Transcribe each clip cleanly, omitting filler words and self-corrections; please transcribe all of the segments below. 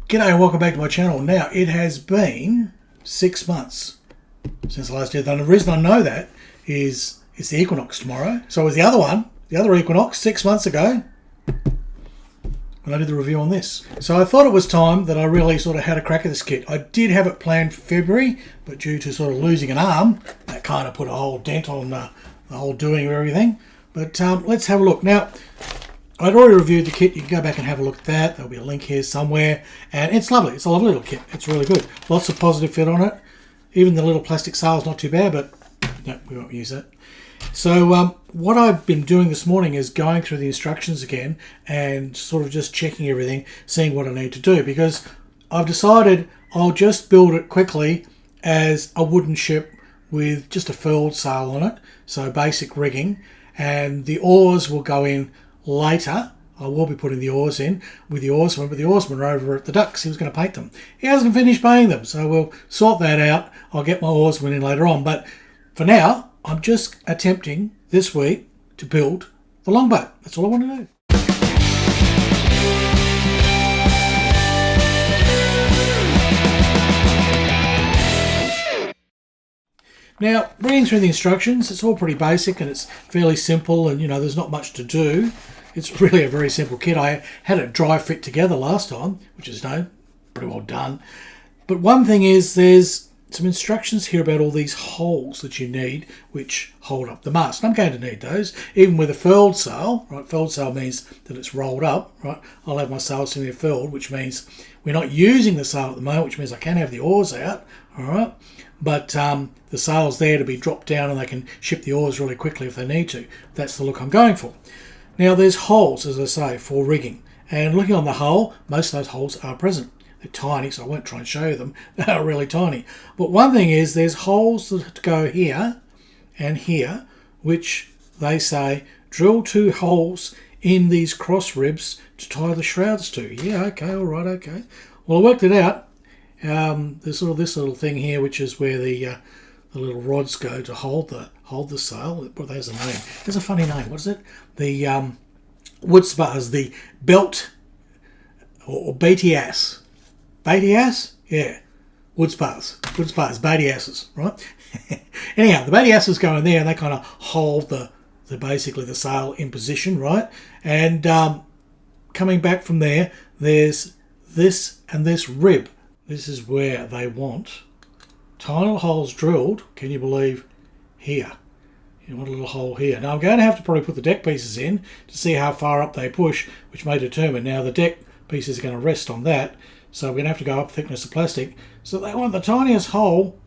G'day and welcome back to my channel. Now, it has been 6 months since the last year. And the reason I know that is it's the equinox tomorrow. So it was the other one, the other equinox, 6 months ago, when I did the review on this. So I thought it was time that I really sort of had a crack at this kit. I did have it planned for February, but due to sort of losing an arm, that kind of put a whole dent on the whole doing of everything. But let's have a look. Now, I'd already reviewed the kit. You can go back and have a look at that. There'll be a link here somewhere. And it's lovely. It's a lovely little kit. It's really good. Lots of positive fit on it. Even the little plastic sail's not too bad, but no, we won't use that. So what I've been doing this morning is going through the instructions again and sort of just checking everything, seeing what I need to do, because I've decided I'll just build it quickly as a wooden ship with just a furled sail on it, so basic rigging, and the oars will go in later. I will be putting the oars in with the oarsman, but the oarsman are over at the Ducks. He was going to paint them. He hasn't finished painting them, so we'll sort that out. I'll get my oarsman in later on, but for now, I'm just attempting this week to build the longboat. That's all I want to do. Now, reading through the instructions, it's all pretty basic and it's fairly simple, and there's not much to do. It's really a very simple kit. I had it dry fit together last time, which is pretty well done. But one thing is, there's some instructions here about all these holes that you need, which hold up the mast. And I'm going to need those, even with a furled sail. Right, furled sail means that it's rolled up. Right, I'll have my sail sitting there furled, which means we're not using the sail at the moment, which means I can have the oars out. All right, but the sail's there to be dropped down, and they can ship the oars really quickly if they need to. That's the look I'm going for. Now, there's holes, as I say, for rigging. And looking on the hull, most of those holes are present. They're tiny, so I won't try and show you them. They are really tiny. But one thing is, there's holes that go here and here, which they say drill 2 holes in these cross ribs to tie the shrouds to. Yeah, okay, all right, okay. Well, I worked it out. There's sort of this little thing here, which is where the little rods go to hold the sail. Well, there's a name. There's a funny name. What is it? The wood spars, the belt or BTS. BTS? Yeah. Wood spars, BTSs, right? Anyhow, the BTSs go in there and they kind of hold the basically the sail in position, right? And coming back from there, there's this and this rib. This is where they want tiny little holes drilled, can you believe, here. You want a little hole here. Now I'm going to have to probably put the deck pieces in to see how far up they push, which may determine. Now the deck pieces are going to rest on that, so we're going to have to go up thickness of plastic. So they want the tiniest hole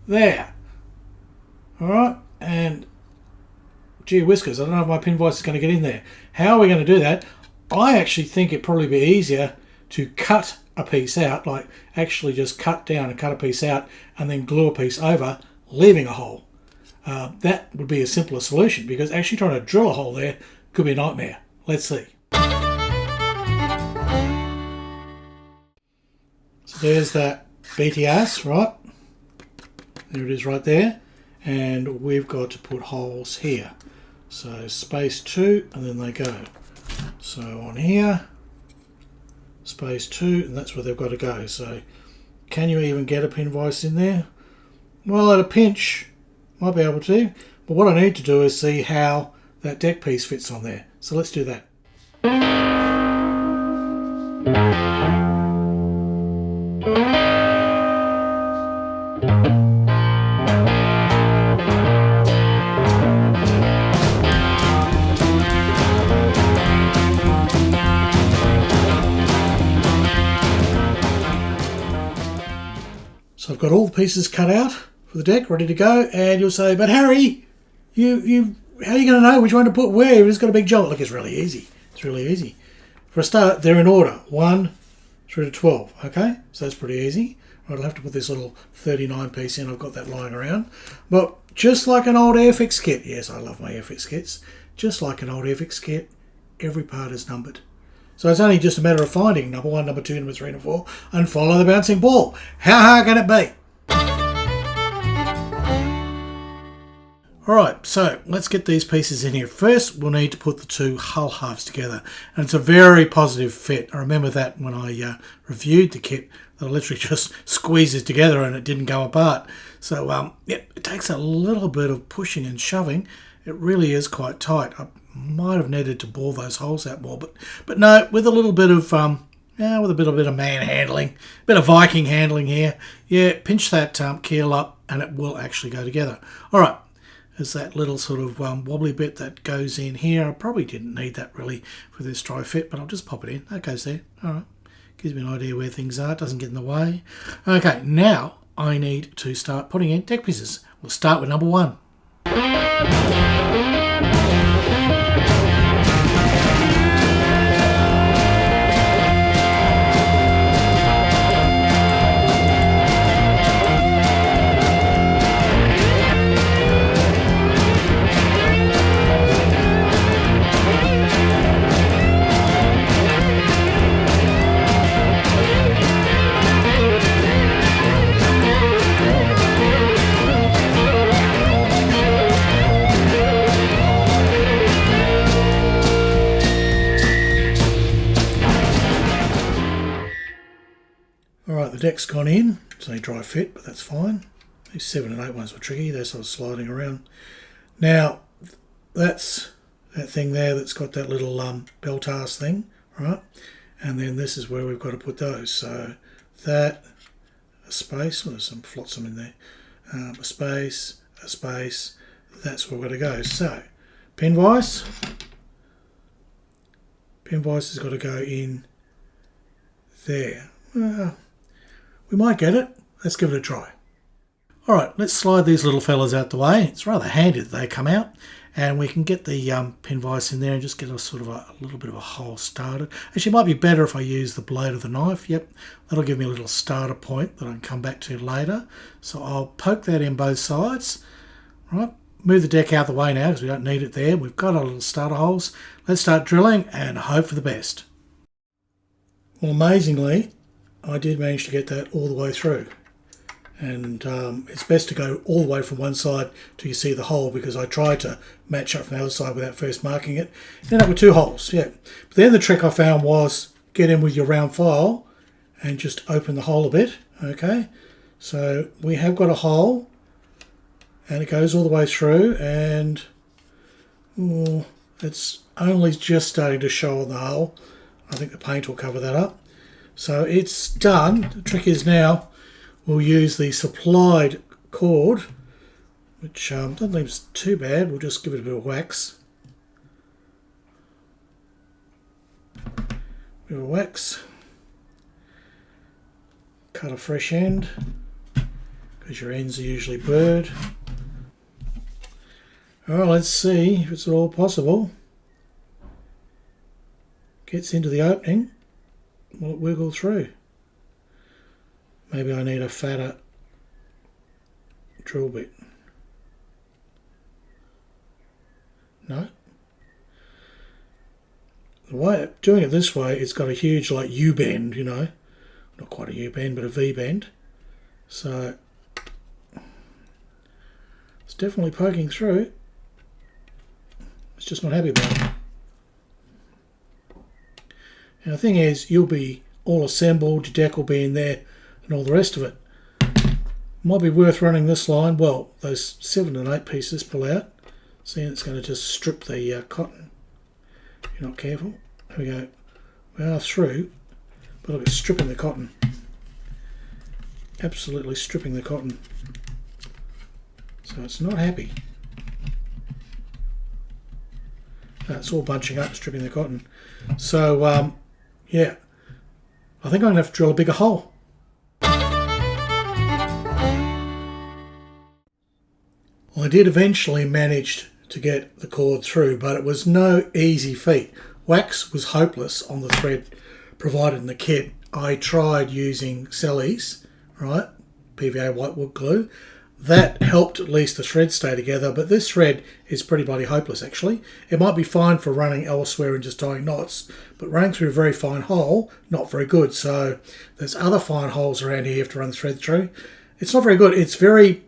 there. Alright, and gee whiskers, I don't know if my pin vise is going to get in there. How are we going to do that? I actually think it'd probably be easier to cut a piece out, like actually just cut down and cut a piece out and then glue a piece over, leaving a hole. That would be a simpler solution, because actually trying to drill a hole there could be a nightmare. Let's see. So there's that BTS, right? There it is right there. And we've got to put holes here. So space 2 and then they go. So on here, space 2, and that's where they've got to go. So can you even get a pin vise in there? Well, at a pinch, might be able to, but what I need to do is see how that deck piece fits on there. So let's do that. So I've got all the pieces cut out for the deck, ready to go, and you'll say, but Harry, you how are you going to know which one to put where? You've just got a big job. Look, it's really easy. It's really easy. For a start, they're in order, 1 through to 12, okay? So that's pretty easy. Right, I'll have to put this little 39 piece in. I've got that lying around. But just like an old Airfix kit, yes, I love my Airfix kits, just like an old Airfix kit, every part is numbered. So it's only just a matter of finding number 1, number 2, number 3, and 4, and follow the bouncing ball. How hard can it be? Alright, so let's get these pieces in here. First, we'll need to put the two hull halves together. And it's a very positive fit. I remember that when I reviewed the kit, that it literally just squeezes together and it didn't go apart. So, yeah, it takes a little bit of pushing and shoving. It really is quite tight. I might have needed to bore those holes out more, but no, with a little bit of with a bit of man handling, a bit of Viking handling here. Yeah, pinch that keel up and it will actually go together. Alright. There's that little sort of wobbly bit that goes in here. I probably didn't need that really for this dry fit, but I'll just pop it in. That goes there. Alright. Gives me an idea where things are. It doesn't get in the way. Okay, now I need to start putting in deck pieces. We'll start with number 1. Alright, the deck's gone in. It's only dry fit, but that's fine. These 7 and 8 ones were tricky. They're sort of sliding around. Now, that's that thing there that's got that little belt ass thing, right? And then this is where we've got to put those. So that, a space, well, there's some flotsam in there. A space, that's where we're going to go. So, pin vise has got to go in there. We might get it. Let's give it a try. Alright, let's slide these little fellas out the way. It's rather handy that they come out. And we can get the pin vise in there and just get a sort of a little bit of a hole started. Actually, it might be better if I use the blade of the knife. Yep, that'll give me a little starter point that I can come back to later. So I'll poke that in both sides. Right, move the deck out of the way now because we don't need it there. We've got our little starter holes. Let's start drilling and hope for the best. Well, amazingly, I did manage to get that all the way through. And it's best to go all the way from one side till you see the hole, because I tried to match up from the other side without first marking it. Ended up with 2 holes, yeah. But then the trick I found was get in with your round file and just open the hole a bit, okay? So we have got a hole and it goes all the way through, and it's only just starting to show on the hole. I think the paint will cover that up. So it's done. The trick is now we'll use the supplied cord, which doesn't leave too bad. We'll just give it a bit of wax. Bit of wax. Cut a fresh end, because your ends are usually burred. Alright, let's see if it's at all possible. Gets into the opening. Will it wiggle through? Maybe I need a fatter drill bit. No? The way doing it this way, it's got a huge like U-bend, you know. Not quite a U-bend, but a V-bend. So it's definitely poking through. It's just not happy about it. And the thing is, you'll be all assembled, your deck will be in there, and all the rest of it. Might be worth running this line. Well, those 7 and 8 pieces pull out. See, it's going to just strip the cotton. If you're not careful. There we go. We are through, but look, it's stripping the cotton. Absolutely stripping the cotton. So it's not happy. It's all bunching up, stripping the cotton. So, yeah, I think I'm going to have to drill a bigger hole. Well, I did eventually manage to get the cord through, but it was no easy feat. Wax was hopeless on the thread provided in the kit. I tried using Sellies, right, PVA white wood glue. That helped at least the thread stay together, but this thread is pretty bloody hopeless actually. It might be fine for running elsewhere and just tying knots, but running through a very fine hole, not very good. So there's other fine holes around here you have to run the thread through. It's not very good. It's very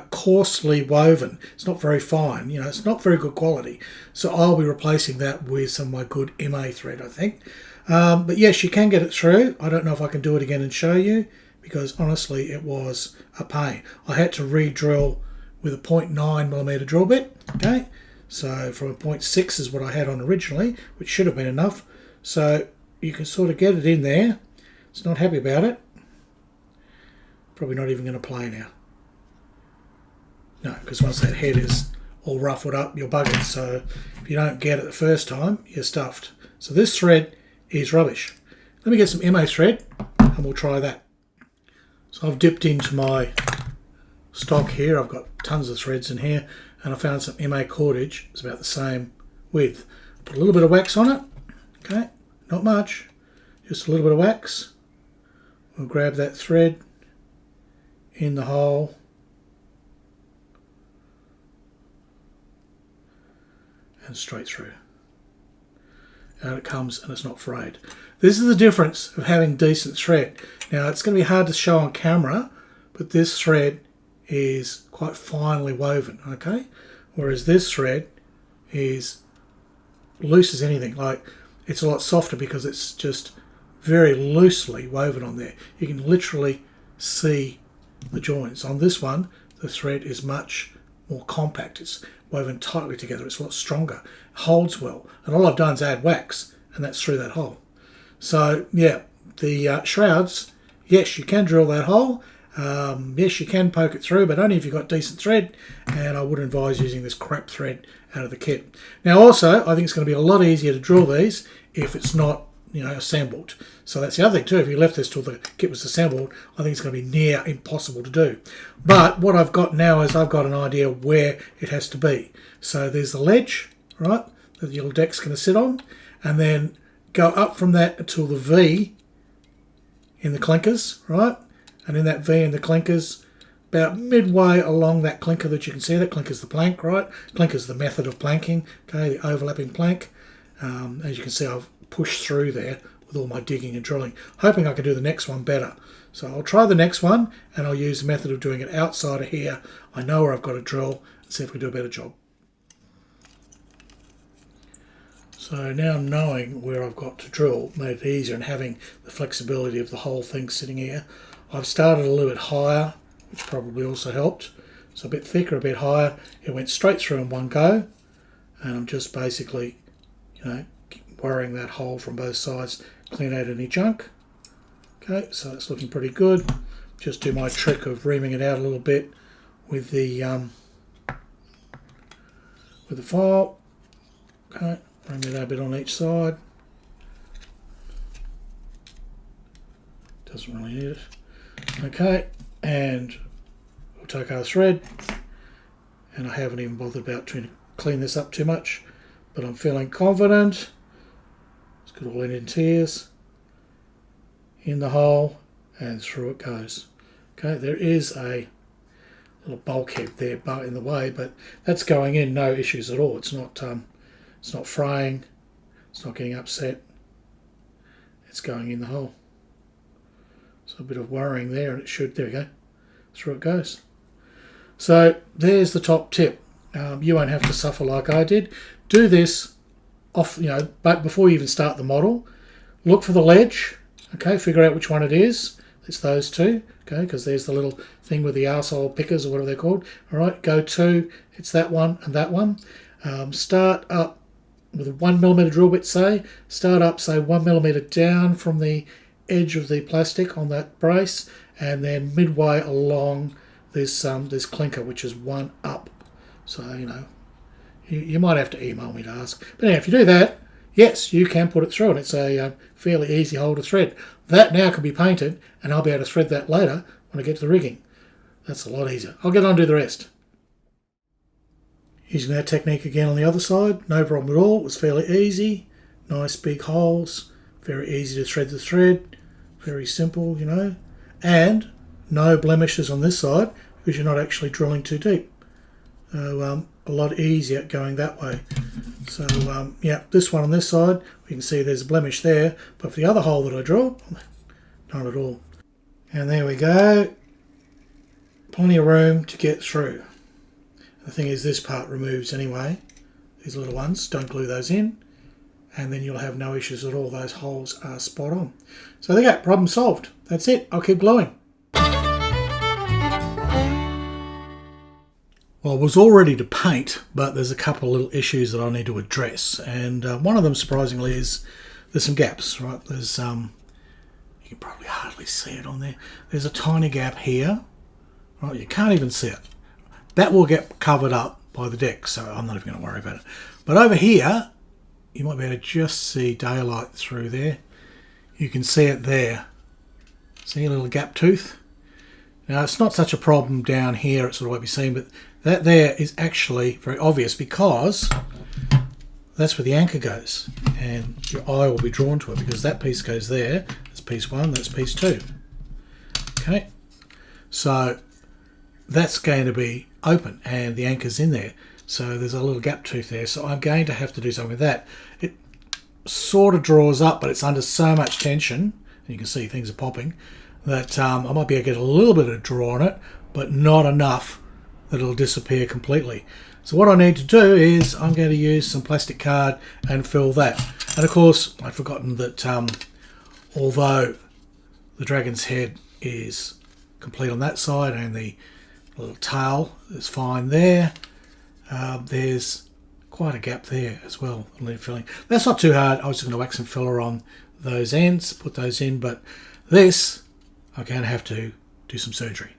coarsely woven. It's not very fine, you know, it's not very good quality. So I'll be replacing that with some of my good MA thread, I think. But yes, you can get it through. I don't know if I can do it again and show you, because honestly it was a pain. I had to re-drill with a 0.9mm drill bit, okay? So from a 0.6 is what I had on originally, which should have been enough. So you can sort of get it in there. It's not happy about it. Probably not even going to play now. No, because once that head is all ruffled up, you're buggered. So if you don't get it the first time, you're stuffed. So this thread is rubbish. Let me get some MA thread and we'll try that. So I've dipped into my stock here. I've got tons of threads in here, and I found some MA cordage. It's about the same width. Put a little bit of wax on it. Okay, not much, just a little bit of wax. We'll grab that thread in the hole. And straight through. Out it comes, and it's not frayed. This is the difference of having decent thread. Now it's going to be hard to show on camera, but this thread is quite finely woven, okay? Whereas this thread is loose as anything. Like, it's a lot softer because it's just very loosely woven on there. You can literally see the joints. On this one, the thread is much more compact. It's woven tightly together. It's a lot stronger, holds well, and all I've done is add wax, and that's through that hole. So yeah, the shrouds, yes, you can drill that hole. Yes, you can poke it through, but only if you've got decent thread, and I would advise using this crap thread out of the kit. Now also, I think it's going to be a lot easier to drill these if it's not, you know, assembled. So that's the other thing too. If you left this till the kit was assembled, I think it's going to be near impossible to do. But what I've got now is I've got an idea where it has to be. So there's the ledge, right, that the little deck's going to sit on, and then go up from that until the V in the clinkers, right? And in that V in the clinkers, about midway along that clinker that you can see, that clinker's the plank, right? Clinker's the method of planking, okay, the overlapping plank. As you can see, I've pushed through there with all my digging and drilling, hoping I can do the next one better. So I'll try the next one, and I'll use the method of doing it outside of here. I know where I've got to drill, and see if we do a better job. So now knowing where I've got to drill made it easier, and having the flexibility of the whole thing sitting here, I've started a little bit higher, which probably also helped. So a bit thicker, a bit higher. It went straight through in one go, and I'm just basically, you know, worrying that hole from both sides, clean out any junk. Okay, so it's looking pretty good. Just do my trick of reaming it out a little bit with the file. Okay, ream it out a bit on each side. Doesn't really need it. Okay, and we'll take our thread, and I haven't even bothered about trying to clean this up too much, but I'm feeling confident. It's got all in tears in the hole, and through it goes. Okay, there is a little bulkhead there in the way, but that's going in, no issues at all. It's not fraying, it's not getting upset. It's going in the hole. So a bit of worrying there, and it should, there we go, through it goes. So there's the top tip. You won't have to suffer like I did. Do this off, you know, but before you even start the model, look for the ledge. Okay, figure out which one it is. It's those two. Okay, because there's the little thing with the arsehole pickers or whatever they're called. All right, go to, it's that one and that one. Start up with a 1mm drill bit, say. Start up, say 1mm down from the edge of the plastic on that brace, and then midway along this clinker, which is one up. So, you know, you might have to email me to ask. But anyway, if you do that, yes, you can put it through, and it's a fairly easy hole to thread. That now can be painted, and I'll be able to thread that later when I get to the rigging. That's a lot easier. I'll get on and do the rest. Using that technique again on the other side, no problem at all. It was fairly easy. Nice big holes, very easy to thread the thread, very simple, you know, and no blemishes on this side because you're not actually drilling too deep. So a lot easier going that way. So yeah, this one on this side, we can see there's a blemish there, but for the other hole that I drill, not at all. And there we go. plenty of room to get through. The thing is, this part removes anyway. These little ones, don't glue those in, and then you'll have no issues at all. Those holes are spot on. So there you go, problem solved. That's it, I'll keep gluing. Well, I was all ready to paint, but there's a couple of little issues that I need to address, and one of them, surprisingly, is there's some gaps, right? There's you can probably hardly see it on there. There's a tiny gap here, right? You can't even see it. That will get covered up by the deck, so I'm not even going to worry about it. But over here, you might be able to just see daylight through there. You can see it there. See a little gap tooth? Now, it's not such a problem down here, it sort of won't be seen, but that there is actually very obvious because that's where the anchor goes. And your eye will be drawn to it because that piece goes there. That's piece 1, that's piece 2. Okay, so that's going to be open and the anchor's in there. So there's a little gap tooth there. So I'm going to have to do something with that. It sort of draws up, but it's under so much tension, and you can see things are popping, that I might be able to get a little bit of draw on it, but not enough that it'll disappear completely. So what I need to do is I'm going to use some plastic card and fill that. And of course, I'd forgotten that although the dragon's head is complete on that side and the little tail is fine there, there's quite a gap there as well. I'll need filling. That's not too hard. I was just going to wax and filler on those ends, put those in, but this I'm going to have to do some surgery.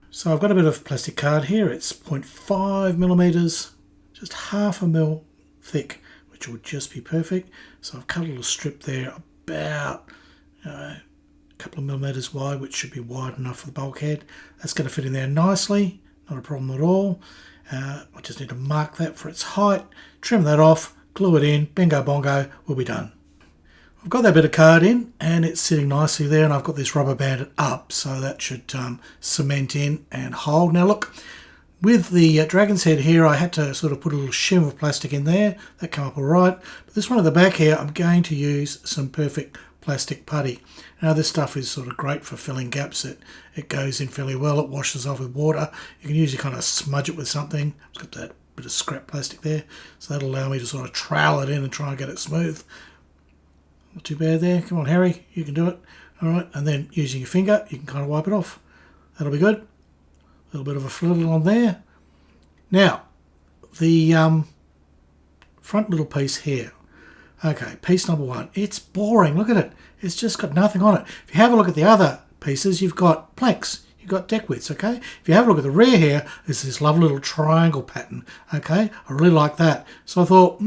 So I've got a bit of plastic card here. It's 0.5 millimeters, just half a mil thick, which will just be perfect. So I've cut a little strip there about a couple of millimeters wide, which should be wide enough for the bulkhead. That's going to fit in there nicely, not a problem at all. I just need to mark that for its height, trim that off, glue it in, bingo bongo, we'll be done. I've got that bit of card in and it's sitting nicely there, and I've got this rubber banded up, so that should cement in and hold. Now look, with the dragon's head here, I had to sort of put a little shim of plastic in there. That came up all right. But this one at the back here, I'm going to use some perfect plastic putty. Now this stuff is sort of great for filling gaps. It goes in fairly well. It washes off with water. You can usually kind of smudge it with something. It's got that bit of scrap plastic there, so that'll allow me to sort of trowel it in and try and get it smooth. Not too bad there. Come on, Harry, you can do it. All right, and then using your finger, you can kind of wipe it off. That'll be good. A little bit of a fliddle on there. Now, the front little piece here. Okay, piece number 1. It's boring. Look at it. It's just got nothing on it. If you have a look at the other pieces, you've got planks. You've got deck widths, okay? If you have a look at the rear here, there's this lovely little triangle pattern, okay? I really like that. So I thought,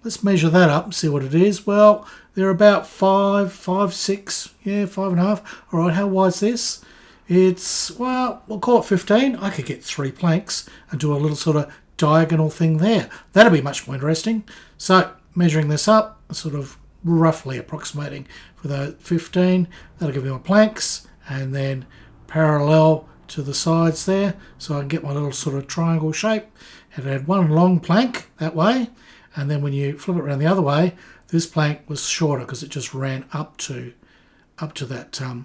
let's measure that up and see what it is. Well, they're about 5, 6, yeah, 5.5. All right, how wide's this? It's, well, we'll call it 15. I could get 3 planks and do a little sort of diagonal thing there. That'll be much more interesting. So measuring this up, sort of roughly approximating for the 15, that'll give me my planks, and then parallel to the sides there, so I can get my little sort of triangle shape. And I had one long plank that way, and then when you flip it around the other way, this plank was shorter because it just ran up to that that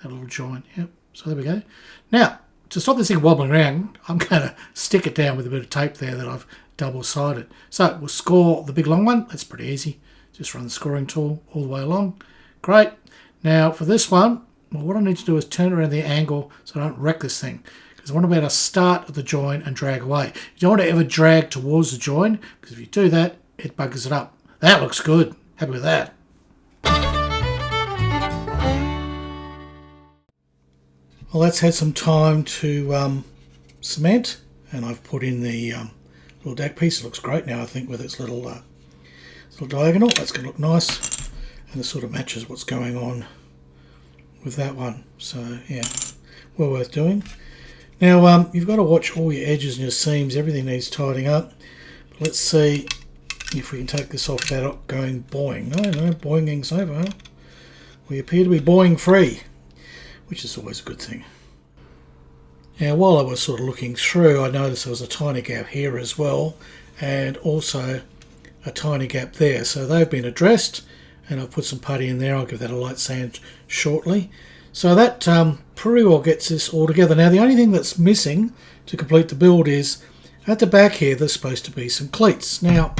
little joint. Yep. So there we go. Now, to stop this thing wobbling around, I'm going to stick it down with a bit of tape there that I've double-sided. So we'll score the big long one. That's pretty easy. Just run the scoring tool all the way along. Great. Now for this one, well, what I need to do is turn around the angle so I don't wreck this thing. Because I want to be able to start at the join and drag away. You don't want to ever drag towards the join, because if you do that, it buggers it up. That looks good. Happy with that. Well, that's had some time to cement, and I've put in the little deck piece. It looks great now, I think, with its little diagonal. That's going to look nice, and it sort of matches what's going on with that one. So yeah, well worth doing. Now you've got to watch all your edges and your seams. Everything needs tidying up. But let's see if we can take this off without going boing. No boinging's over. Huh? We appear to be boing free, which is always a good thing. Now while I was sort of looking through, I noticed there was a tiny gap here as well, and also a tiny gap there. So they've been addressed, and I've put some putty in there. I'll give that a light sand shortly. So that pretty well gets this all together. Now the only thing that's missing to complete the build is at the back here there's supposed to be some cleats. Now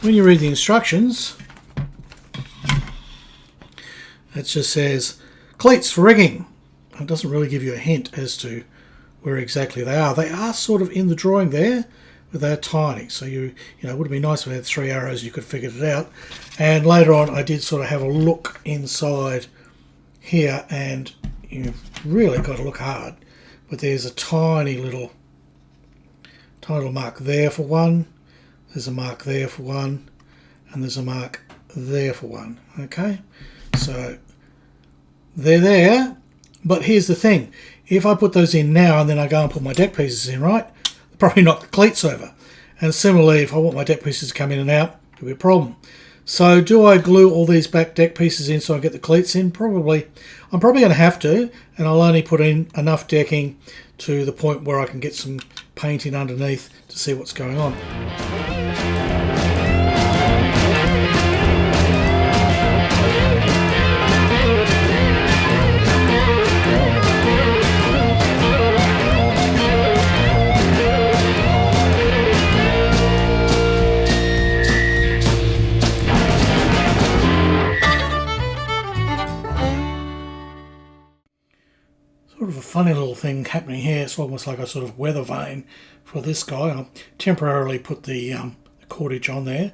when you read the instructions, it just says cleats for rigging. It doesn't really give you a hint as to where exactly they are. They are sort of in the drawing there, but they're tiny. So you know, it would have been nice if we had 3 arrows, you could have figured it out. And later on, I did sort of have a look inside here, and you've really got to look hard. But there's a tiny little mark there for one. There's a mark there for one, and there's a mark there for one. Okay, so they're there. But here's the thing, if I put those in now and then I go and put my deck pieces in, right, I'll probably knock the cleats over. And similarly, if I want my deck pieces to come in and out, it'll be a problem. So do I glue all these back deck pieces in so I get the cleats in? Probably. I'm probably going to have to, and I'll only put in enough decking to the point where I can get some paint in underneath to see what's going on. Sort of a funny little thing happening here. It's almost like a sort of weather vane for this guy. I'll temporarily put the cordage on there,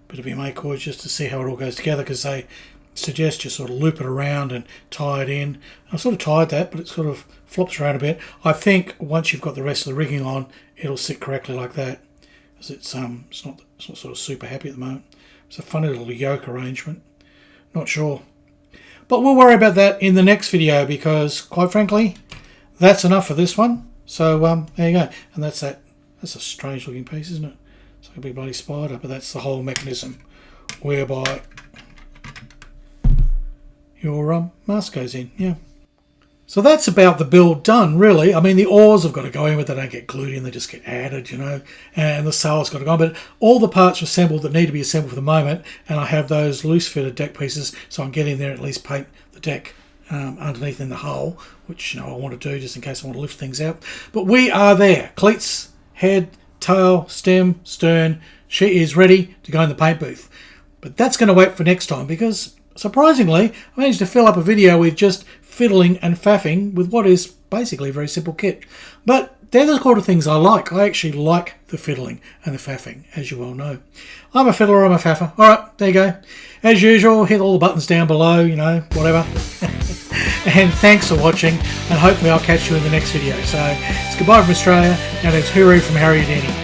bit of MA cordage, just to see how it all goes together, because they suggest you sort of loop it around and tie it in. I've sort of tied that, but it sort of flops around a bit. I think once you've got the rest of the rigging on, it'll sit correctly like that, because it's not sort of super happy at the moment. It's a funny little yoke arrangement. Not sure. But we'll worry about that in the next video, because quite frankly, that's enough for this one. So there you go. And that's that. That's a strange looking piece, isn't it? It's like a big bloody spider, but that's the whole mechanism whereby your mast goes in. Yeah. So that's about the build done, really. I mean, the oars have got to go in, but they don't get glued in, they just get added, you know, and the sail's got to go on. But all the parts are assembled that need to be assembled for the moment, and I have those loose fitted deck pieces, so I can get in there and at least paint the deck underneath in the hull, which, you know, I want to do just in case I want to lift things out. But we are there. Cleats, head, tail, stem, stern. She is ready to go in the paint booth. But that's going to wait for next time, because surprisingly, I managed to fill up a video with just fiddling and faffing with what is basically a very simple kit. But they're the sort of things I like. I actually like the fiddling and the faffing, as you well know. I'm a fiddler, I'm a faffer. Alright, there you go. As usual, hit all the buttons down below, you know, whatever. And thanks for watching, and hopefully I'll catch you in the next video. So, it's goodbye from Australia, and it's hooroo from Harry and Denny.